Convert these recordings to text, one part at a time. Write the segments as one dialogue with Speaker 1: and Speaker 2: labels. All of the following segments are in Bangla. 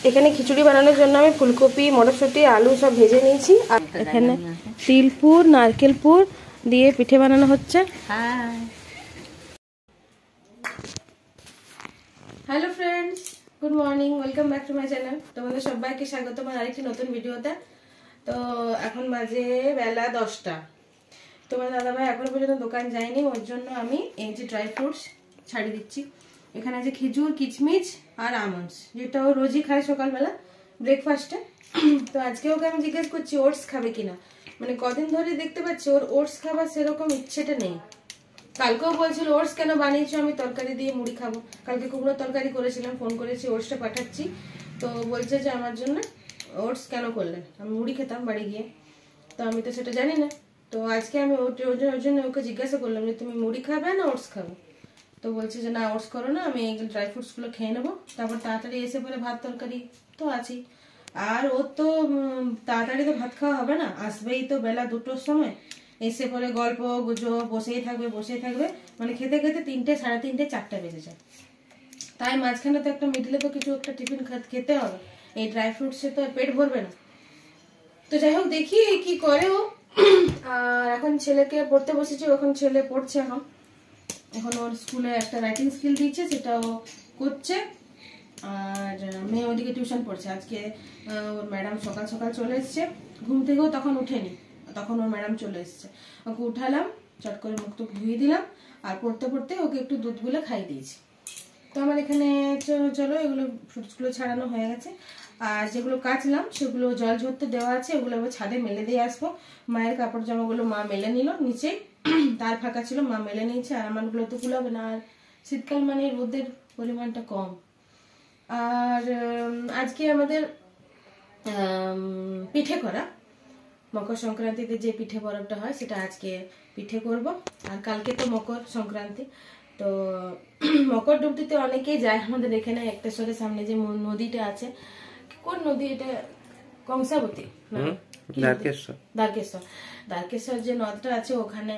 Speaker 1: এখানে খিচুড়ি বানানোর জন্য আমি ফুলকপি মটরশুঁটি আলু সব ভেজে নিয়েছি আর এখানে তিলপুর নারকেলপুর দিয়ে পিঠে বানানো হচ্ছে। Hello friends, good morning, welcome back to my channel. তোমাদের সবাইকে স্বাগত আমার আরেকটি নতুন ভিডিওতে। তো এখন বাজে বেলা 10টা। তোমার দাদাভাই এখনো পর্যন্ত দোকান যায়নি, ওর জন্য আমি এই যে ড্রাই ফ্রুটস ছাড়িয়ে দিচ্ছি। এখানে আছে খেজুর, কিচমিচ আর আমন্ডস, যেটা ও রোজই খায় সকালবেলা ব্রেকফাস্টে। তো আজকে ওকে আমি জিজ্ঞেস করছি ওটস খাবে কিনা, মানে কদিন ধরে দেখতে পাচ্ছি ওর ওটস খাবার সেরকম ইচ্ছেটা নেই। কালকেও বলছিল ওটস কেন বানিয়েছো, আমি তরকারি দিয়ে মুড়ি খাবো। কালকে কুমড়ো তরকারি করেছিলাম, ফোন করেছি ওটসটা পাঠাচ্ছি। তো বলছে যে আমার জন্য ওটস কেন করলেন, আমি মুড়ি খেতাম বাড়ি গিয়ে। তো আমি তো সেটা জানি না। তো আজকে আমি ওর জন্য ওকে জিজ্ঞাসা করলাম যে তুমি মুড়ি খাবে না ওটস খাবে। তো বলছে যে না ওটস করো না, আমি এই ড্রাই ফ্রুটসগুলো খেয়ে নেবো, তারপর তাড়াতাড়ি এসে পরে ভাত তরকারি তো আছেই। আর ওর তো তাড়াতাড়ি তো ভাত খাওয়া হবে না, আসবেই তো বেলা 2টোর সময়। এসে পরে গল্প গুজব বসেই থাকবে, মানে খেতে খেতে 3টে, সাড়ে 3টে, 4টা বেজে যায়। তাই মাঝখানে তো একটা মিডলে তো কিছু একটা টিফিন খেতে হবে, এই ড্রাই ফ্রুটসে তো পেট ভরবে না। তো যাই হোক দেখি কি করে ও। আর এখন ছেলেকে পড়তে বসেছি, এখন ছেলে পড়ছে। এখন ওর স্কুলে একটা রাইটিং স্কিল দিয়েছে, সেটা ও করছে। আর মেয়ে ওদিকে টিউশন পড়ছে। আজকে ওর ম্যাডাম সকাল সকাল চলে এসছে, ঘুম থেকেও তখন উঠেনি, তখন ওর ম্যাডাম চলে এসছে। ওকে উঠালাম, চট করে মুখ টুক ধুয়ে দিলাম, আর পড়তে পড়তে ওকে একটু দুধ গুলে খাইয়ে দিয়েছি। তো আমার এখানে চলো এগুলো ফ্রুটসগুলো ছাড়ানো হয়ে গেছে। আর যেগুলো কাচলাম সেগুলো জল ঝরতে দেওয়া আছে, ওগুলো আবার ছাদে মেলে দিয়ে আসবো। মায়ের কাপড় জামাগুলো মা মেলে নিল নিচে, তার ফাঁকা ছিল মা মেলে নিয়েছে। আর আমারগুলো তো কুলাবে না, আর শীতকাল মানে রোদের পরিমাণটা কম। আর আজকে আমাদের পিঠে করা, মকর সংক্রান্তিতে যে পিঠে পরবটা হয় সেটা আজকে পিঠে করব। আর কালকে তো মকর সংক্রান্তি। তো মকর ডুবতে অনেকেই যায় আমাদের এখানে একটেশ্বরের সামনে যে নদীটা আছে, কোন নদী এটা, কংসাবতী, দ্বারকেশ্বর যে নদটা আছে, ওখানে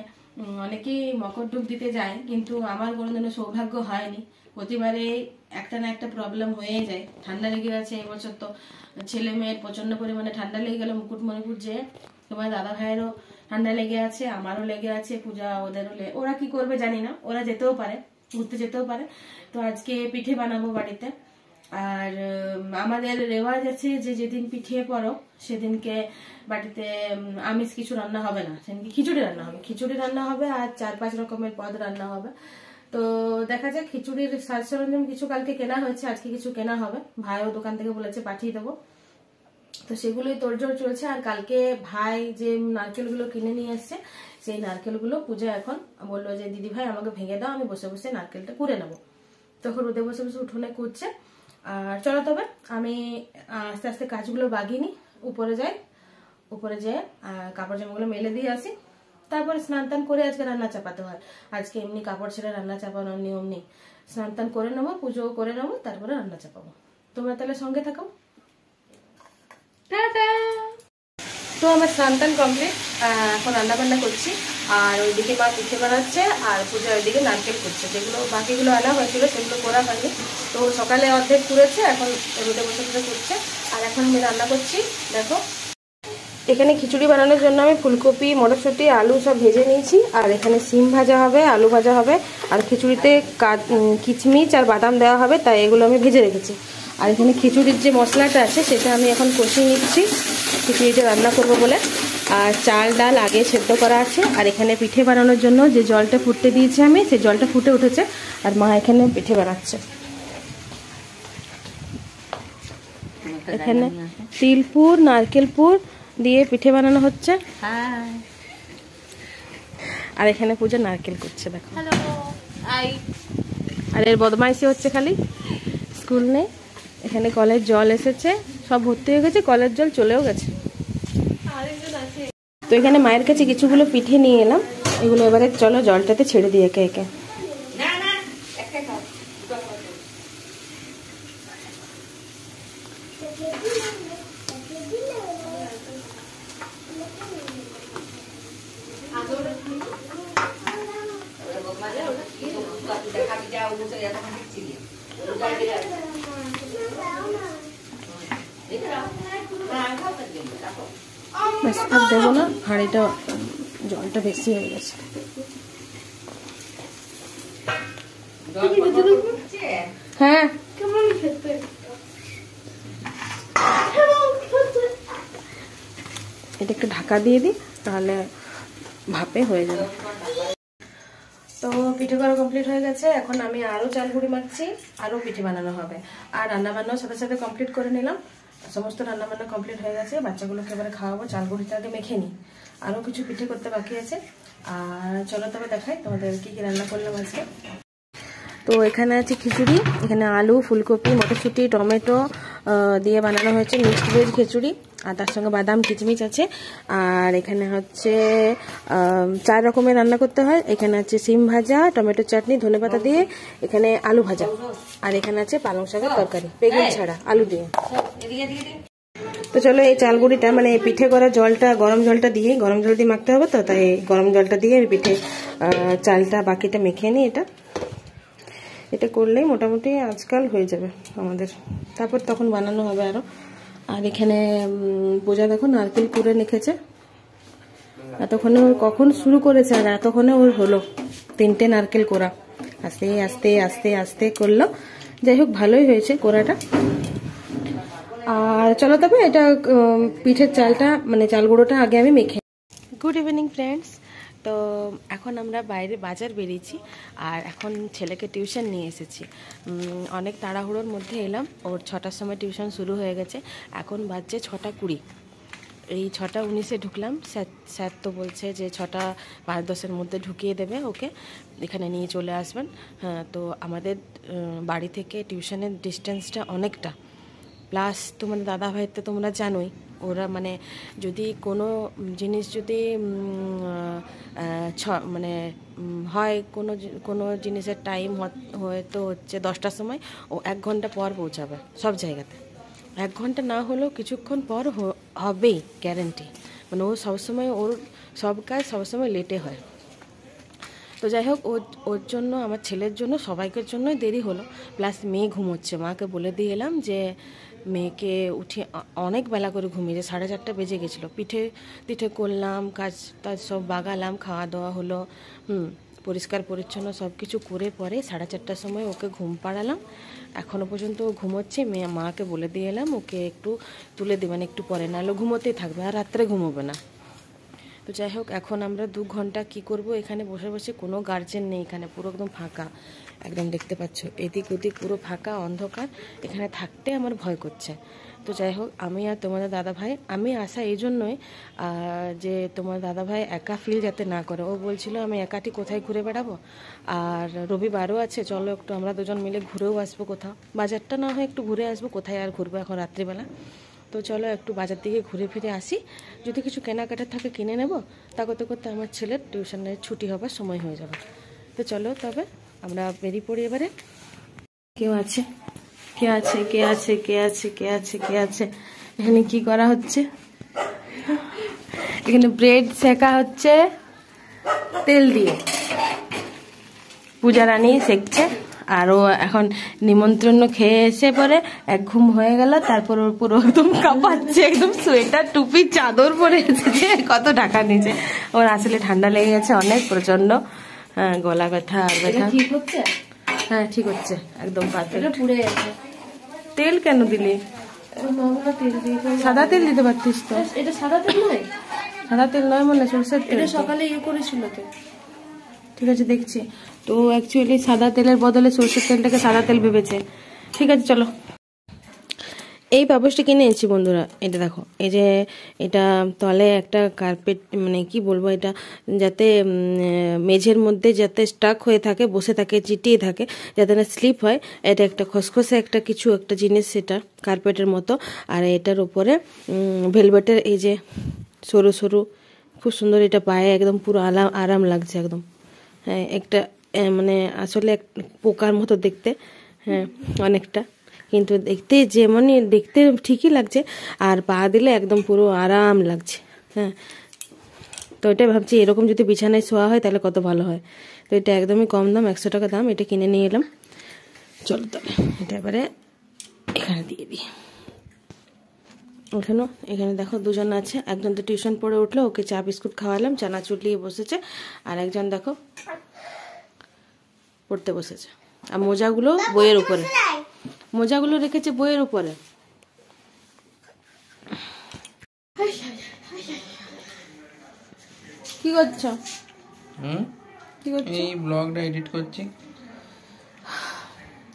Speaker 1: অনেকেই মকর ডুব দিতে যায়। কিন্তু আমার কোনোদিনও সৌভাগ্য হয়নি, প্রতিবারে একটা না একটা প্রবলেম হয়ে যায়। ঠান্ডা লেগে গেছে এবছর, তো ছেলে মেয়ের প্রচন্ড পরিমাণে ঠান্ডা লেগে গেল মুকুটমণিপুর যে। তোমার দাদা ভাইয়েরও ঠান্ডা লেগে আছে, আমারও লেগে আছে, পূজা ওদেরও ওরা কি করবে জানি না, ওরা যেতেও পারে, ঘুরতে যেতেও পারে। তো আজকে পিঠে বানাবো বাড়িতে। আর আমাদের রেওয়াজ আছে যে যেদিন পিঠে পরো সেদিনকে বাড়িতে আমিষ কিছু রান্না হবে না, সেদিনকে খিচুড়ি রান্না হবে আর 4-5 রকমের পদ রান্না হবে। তো দেখা যাক, খিচুড়ির সাজ সরঞ্জাম কিছু কালকে কেনা হয়েছে, আজকে কিছু কেনা হবে। ভাইও দোকান থেকে বলেছে পাঠিয়ে দেবো, তো সেগুলোই তোড়জোড় চলছে। আর কালকে ভাই যে নারকেলগুলো কিনে নিয়ে এসছে, সেই নারকেলগুলো পূজা এখন বললো যে দিদি ভাই আমাকে ভেঙে দাও, আমি বসে বসে নারকেলটা কুড়ে নেবো। তখন রোদে বসে বসে উঠোনে কুড়ছে। আর চলো তবে আমি আস্তে আস্তে কাজগুলো বাগিয়ে নিই, উপরে যেয়ে কাপড় জামাগুলো মেলে দিয়ে আসি। তারপরে স্নান টান করে আজকে রান্না চাপাতে হয়। আজকে এমনি কাপড় ছেড়ে রান্না চাপানোর নিয়ম নেই। স্নান টান করে নেবো, পুজোও করে নেবো, তারপরে রান্না চাপাবো। তোমরা তাহলে সঙ্গে থাকো। তো আমার স্নান টান কমপ্লিট, এখন রান্না বান্না করছি। আর ওইদিকে মা পিঠে বানাচ্ছে, আর পূজা ওইদিকে নারকেল করছে। যেগুলো বাকিগুলো আনা হয়েছিল সেগুলো করা হয়নি, তো সকালে অর্ধেক করেছে, এখন রোদে বসে বসে করছে। আর এখন আমি রান্না করছি। দেখো এখানে খিচুড়ি বানানোর জন্য আমি ফুলকপি মটরশুঁটি আলু সব ভেজে নিয়েছি। আর এখানে সিম ভাজা হবে, আলু ভাজা হবে, আর খিচুড়িতে কিচমিচ আর বাদাম দেওয়া হবে, তাই এগুলো আমি ভেজে রেখেছি। আর এখানে খিচুড়ির যে মশলাটা আছে সেটা আমি এখন কষিয়ে নিচ্ছি খিচুড়িটা রান্না করব বলে। আর চাল ডাল আগে সেদ্ধ করা আছে। আর এখানে পিঠে বানানোর জন্য যে জলটা ফুটতে দিয়েছি আমি, সেই জলটা ফুটে উঠেছে। আর মা এখানে পিঠে বানাচ্ছে। এখানে তিলপুর নারকেলপুর দিয়ে পিঠে বানানো হচ্ছে। আর এখানে পূজা নারকেল করছে, দেখো। আর এর বদমাইশি হচ্ছে খালি, স্কুল নেই। এখানে কলের জল এসেছে, সব ভর্তি হয়ে গেছে, কলের জল চলেও গেছে। তো এখানে মায়ের কাছে কিছুগুলো পিঠে নিয়ে এলাম, এগুলো এবারে চলো জলটাতে ছেড়ে দিই একে একে। ব্যাস আর দেবো না, হাঁড়িটা জলটা বেশি হয়ে গেছে। হ্যাঁ এটা একটু ঢাকা দিয়ে দিই, তাহলে ভাপে হয়ে যাবে। তো পিঠে করা কমপ্লিট হয়ে গেছে। এখন আমি আরও চাল গুঁড়ি মাখছি, আরও পিঠে বানানো হবে। আর রান্নাবান্নাও সাথে সাথে কমপ্লিট করে নিলাম, সমস্ত রান্নাবান্না কমপ্লিট হয়ে গেছে। বাচ্চাগুলোকে এবারে খাওয়াবো, চাল গুঁড়িটা আগে মেখে নিই। আরও কিছু পিঠে করতে বাকি আছে। আর চলো তবে দেখাই তোমাদের কী কী রান্না করলাম আজকে। তো এখানে আছে খিচুড়ি, এখানে আলু, ফুলকপি, মটরশুঁটি, টমেটো দিয়ে বানানো হয়েছে মিক্সড ভেজ খিচুড়ি। আর তার সঙ্গে বাদাম কিচমিচ আছে। আর এখানে হচ্ছে 4 রকমের রান্না করতে হয়। এখানে আছে সিম ভাজা, টমেটো চাটনি, ধনেপাতা দিয়ে, এখানে আলু ভাজা, আর এখানে আছে পালং শাকের তরকারি বেগুন ছাড়া আলু দিয়ে। তো চলো এই চাল গুঁড়িটা মানে পিঠে করা জলটা, গরম জলটা দিয়ে, গরম জল দিয়ে মাখতে হবে, তো তাই গরম জলটা দিয়ে পিঠে চালটা বাকিটা মেখে নিই। এটা করলেই মোটামুটি আজকাল হয়ে যাবে আমাদের, তারপর তখন বানানো হবে আরও। আর এখানে পূজা দেখো নারকেল কুড়ে রেখেছে, এতক্ষণে ওর কখন শুরু করেছে, আর এতক্ষণে ওর হলো 3টে নারকেল কোড়া। আস্তে আস্তে আস্তে আস্তে করলো, যাই হোক ভালোই হয়েছে কোড়াটা। আর চলো তবে এটা পিঠের চালটা মানে চাল গুঁড়োটা আগে আমি মেখে। Good evening friends. তো এখন আমরা বাইরে বাজার বেরিয়েছি, আর এখন ছেলেকে টিউশন নিয়ে এসেছি। অনেক তাড়াহুড়োর মধ্যে এলাম, ওর 6টার সময় টিউশন শুরু হয়ে গেছে। এখন বাজছে 6টা 20। এই 6টা 19-এ ঢুকলাম। স্যার তো বলছে যে 6টা 5-10-এর মধ্যে ঢুকিয়ে দেবে ওকে, এখানে নিয়ে চলে আসবেন। হ্যাঁ, তো আমাদের বাড়ি থেকে টিউশনের ডিস্টেন্সটা অনেকটা। প্লাস তোমার দাদা ভাই তো তোমরা জানোই, ওরা মানে যদি কোনো জিনিস যদি মানে হয় কোনো জিনিসের টাইম হয়তো হচ্ছে 10টার সময়, ও 1 ঘন্টা পর পৌঁছাবে সব জায়গাতে। 1 ঘন্টা না হলেও কিছুক্ষণ পর হবেই গ্যারেন্টি। মানে ও সবসময় ওর সব কাজ সবসময় লেটে হয়। তো যাই হোক ওর জন্য, আমার ছেলের জন্য, সবাইকের জন্যই দেরি হলো। প্লাস মেয়ে ঘুমোচ্ছে, মাকে বলে দিয়ে এলাম যে মেয়েকে উঠে অনেক বেলা করে ঘুমিয়েছে, 4:30 বেজে গেছিলো। পিঠে করলাম, কাজ টাজ সব বাগালাম, খাওয়া দাওয়া হলো, পরিষ্কার পরিচ্ছন্ন সব কিছু করে পরে 4:30টার সময় ওকে ঘুম পাড়ালাম। এখনও পর্যন্ত ও ঘুমোচ্ছে। মাকে বলে দিয়ে এলাম ওকে একটু তুলে দেবেন একটু পরে, নাহলে ঘুমোতেই থাকবে, আর রাত্রে ঘুমোবে না। তো যাই হোক এখন আমরা 2 ঘন্টা কী করব এখানে বসে বসে, কোনো গার্জেন নেই এখানে, পুরো একদম ফাঁকা, একদম দেখতে পাচ্ছ এদিক ওদিক পুরো ফাঁকা অন্ধকার, এখানে থাকতে আমার ভয় করছে। তো যাই হোক আমি আর তোমাদের দাদাভাই, আমি আসা এই জন্যই যে তোমার দাদাভাই একা ফিল যাতে না করে। ও বলছিল আমি একাটি কোথায় ঘুরে বেড়াবো, আর রবিবারও আছে, চলো একটু আমরা দুজন মিলে ঘুরেও আসবো কোথাও, বাজারটা না হয় একটু ঘুরে আসবো, কোথায় আর ঘুরবো এখন রাত্রিবেলা। তো চলো একটু বাজার দিকে ঘুরে ফিরে আসি, যদি কিছু কেনাকাটার থাকে কিনে নেব, তা করতে করতে আমার ছেলের টিউশনের ছুটি হবার সময় হয়ে যাবে। তো চলো তবে আমরা বেরিয়ে পড়ি এবারে। কেউ আছে, কে আছে, কে আছে, কে আছে, কে আছে, কে আছে? এখানে কি করা হচ্ছে? এখানে ব্রেড সেকা হচ্ছে তেল দিয়ে, পূজা রানী সেকছে। আর ও এখন নিমন্ত্রণ খেয়ে এসে পরে এক ঘুম হয়ে গেল, তারপর ওর পুরো একদম কাঁপাচ্ছে, একদম সোয়েটার টুপি চাদর পরে এসেছে, কত টাকা নিচে। ওর আসলে ঠান্ডা লেগে গেছে অনেক প্রচন্ড, হ্যাঁ গলা ব্যথা আর ব্যথা। ঠিক হচ্ছে? হ্যাঁ ঠিক হচ্ছে, একদম পারফেক্ট। পুড়ে গেছে। তেল কেন দিলি? সাদা তেল দিতে পারতিস তো। এটা সাদা তেল নয়, সাদা তেল নয় মনে, সরষের তেল। সকালে ইয়ে করেছিল তো। ঠিক আছে দেখছি। তো অ্যাকচুয়ালি সাদা তেলের বদলে সরষের তেলটাকে সাদা তেল ভেবেছে। ঠিক আছে চলো। এই পাপোশটা কিনে এনেছি বন্ধুরা, এটা দেখো, এই যে এটা তলে একটা কার্পেট, মানে কি বলবো, এটা যাতে মেঝের মধ্যে যাতে স্টাক হয়ে থাকে, বসে থাকে, চিটিয়ে থাকে, যাতে না স্লিপ হয়। এটা একটা খসখসে একটা কিছু একটা জিনিস, সেটা কার্পেটের মতো। আর এটার উপরে ভেলভেটের এই যে সরু সরু, খুব সুন্দর, এটা পায়ে একদম পুরো আরাম লাগছে একদম। হ্যাঁ একটা মানে আসলে পোকার মতো দেখতে, হ্যাঁ অনেকটা, কিন্তু দেখতে যেমনই দেখতে ঠিকই লাগছে, আর পা দিলে একদম পুরো আরাম লাগছে। হ্যাঁ তো এটা ভাবছি এরকম যদি বিছানায় শোয়া হয় তাহলে কত ভালো হয়। তো এটা একদমই কম দাম, 100 টাকা দাম, এটা কিনে নিয়ে এলাম। চলো তাহলে এটা এবারে এখানে দিয়ে দিই। এখানে দেখো দুজন আছে, একজন তো টিউশন পড়ে উঠলো, ওকে চা বিস্কুট খাওয়ালাম, চানাচুর নিয়ে বসেছে, আর একজন দেখো পড়তে বসেছে। আর মোজাগুলো বইয়ের উপরে, মোজাগুলো রেখেছে বইয়ের উপরে। কি করছো? কি করছো?
Speaker 2: এই ব্লগটা এডিট করছি।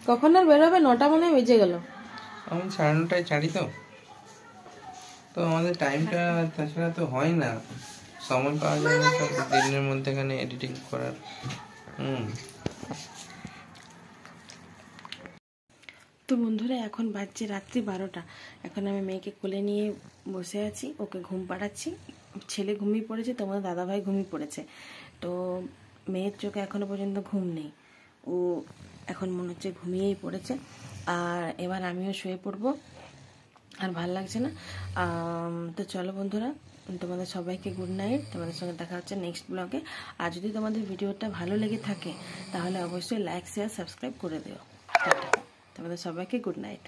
Speaker 1: কখন আর বেরোবে? 9টা মনে হয় বেজে গেল।
Speaker 2: আমি 9:30টায় ছাড়ি তো, তো আমাদের টাইমটা তাছাড়া তো হয় না, সময় পাওয়া যায় না তো দিনের মধ্যে এখানে এডিটিং করার।
Speaker 1: তো বন্ধুরা এখন বাজছে রাত্রি 12টা। এখন আমি মেয়েকে কোলে নিয়ে বসে আছি, ওকে ঘুম পাড়াচ্ছি। ছেলে ঘুমিয়ে পড়েছে, তোমাদের দাদাভাই ঘুমিয়ে পড়েছে। তো মেয়ের চোখে এখনো পর্যন্ত ঘুম নেই, ও এখন মনে হচ্ছে ঘুমিয়েই পড়েছে। আর এবার আমিও শুয়ে পড়বো, আর ভাল লাগছে না। তো চলো বন্ধুরা, তোমাদের সবাইকে গুড নাইট। তোমাদের সঙ্গে দেখা হচ্ছে নেক্সট ব্লগে। আর যদি তোমাদের ভিডিওটা ভালো লেগে থাকে তাহলে অবশ্যই লাইক শেয়ার সাবস্ক্রাইব করে দিও। টাটা। তোমাদের সবাইকে গুড নাইট।